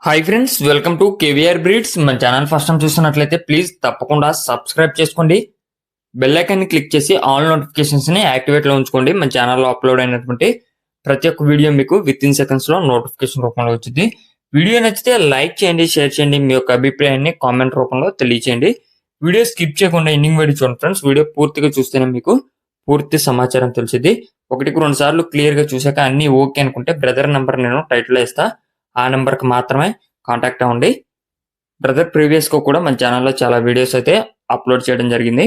Hi friends, welcome to KVR breeds. మన channel first time చూస్తున్నట్లయితే please తప్పకుండా సబ్స్క్రైబ్ చేసుకోండి. బెల్ ఐకాన్ ని క్లిక్ చేసి ఆల్ నోటిఫికేషన్స్ ని యాక్టివేట్ లో ఉంచుకోండి. మన ఛానల్లో అప్లోడ్ అయినటువంటి ప్రతి ఒక్క వీడియో మీకు విత్ ఇన్ సెకండ్స్ లో నోటిఫికేషన్ రూపంలో వచ్చింది. వీడియో నచ్చితే లైక్ చేయండి, షేర్ చేయండి, మీ యొక్క అభిప్రాయాన్ని కామెంట్ రూపంలో తెలియచేయండి. వీడియో స్కిప్ చేయకుండా ఎండింగ్ వరకు చూడండి ఫ్రెండ్స్. వీడియో పూర్తిగా చూస్తేనే మీకు పూర్తి సమాచారం తెలిసింది. ఒకటికి రెండు సార్లు క్లియర్ గా చూసాక అన్ని ఓకే అనుకుంటే బ్రదర్ నెంబర్ నేను టైటిల్ ఇస్తా, ఆ నెంబర్కి మాత్రమే కాంటాక్ట్ అవ్వండి. బ్రదర్ ప్రీవియస్గా కూడా మన ఛానల్లో చాలా వీడియోస్ అయితే అప్లోడ్ చేయడం జరిగింది.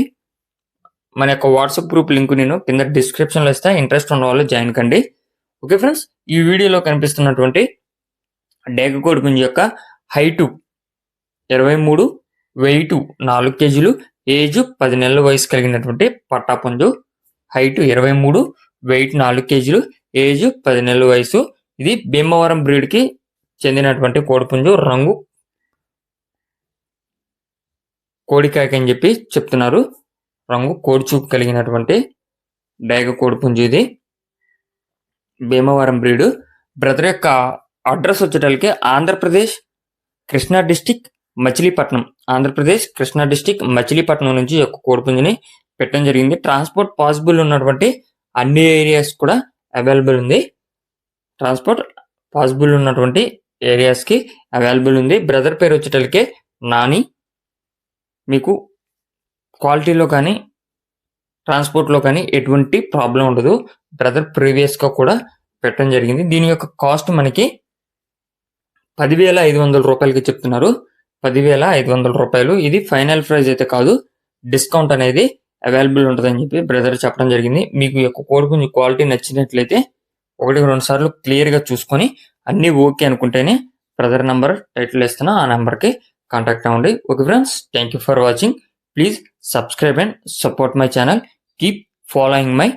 మన యొక్క వాట్సాప్ గ్రూప్ లింక్ నేను కింద డిస్క్రిప్షన్లో ఇస్తా, ఇంట్రెస్ట్ ఉన్న వాళ్ళు జాయిన్ కండి. ఓకే ఫ్రెండ్స్, ఈ వీడియోలో కనిపిస్తున్నటువంటి డేగ కోడిపుంజు యొక్క హైటు 23, వెయిట్ 4 కేజీలు, ఏజ్ 10 నెలల వయసు కలిగినటువంటి పట్టాపుంజు. హైటు 23, వెయిట్ 4 కేజీలు, ఏజ్ 10 నెలల వయసు. ఇది భీమవరం బ్రీడ్కి చెందినటువంటి కోడిపుంజు. రంగు కోడికాకి అని చెప్పి చెప్తున్నారు. రంగు కోడిచూపు కలిగినటువంటి డేగ కోడిపుంజు ఇది. భీమవరం బ్రీడ్. బ్రదర్ యొక్క అడ్రస్ వచ్చేటప్పటికి ఆంధ్రప్రదేశ్ కృష్ణా డిస్టిక్ మచిలీపట్నం. ఆంధ్రప్రదేశ్ కృష్ణా డిస్టిక్ మచిలీపట్నం నుంచి యొక్క కోడిపుంజుని పెట్టడం జరిగింది. ట్రాన్స్పోర్ట్ పాసిబుల్ ఉన్నటువంటి అన్ని ఏరియాస్ కూడా అవైలబుల్ ఉంది. ట్రాన్స్పోర్ట్ పాసిబుల్ ఉన్నటువంటి ఏరియాస్కి అవైలబుల్ ఉంది. బ్రదర్ పేరు వచ్చేటప్పటికే నాని. మీకు క్వాలిటీలో కానీ ట్రాన్స్పోర్ట్లో కానీ ఎటువంటి ప్రాబ్లం ఉండదు. బ్రదర్ ప్రీవియస్గా కూడా పెట్టడం జరిగింది. దీని యొక్క కాస్ట్ మనకి 10,500 రూపాయలకి చెప్తున్నారు. 10,500 రూపాయలు. ఇది ఫైనల్ ప్రైస్ అయితే కాదు, డిస్కౌంట్ అనేది అవైలబుల్ ఉంటుందని చెప్పి బ్రదర్ చెప్పడం జరిగింది. మీకు ఈ యొక్క కోడిపుంజు క్వాలిటీ నచ్చినట్లయితే ఒకటికి రెండు సార్లు క్లియర్గా చూసుకొని అన్నీ ఓకే అనుకుంటేనే బ్రదర్ నెంబర్ టైటిల్ ఇస్తున్నా, ఆ నెంబర్కి కాంటాక్ట్ అవ్వండి. Okay friends, thank you for watching. Please subscribe and support my channel. Keep following my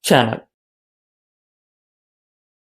channel.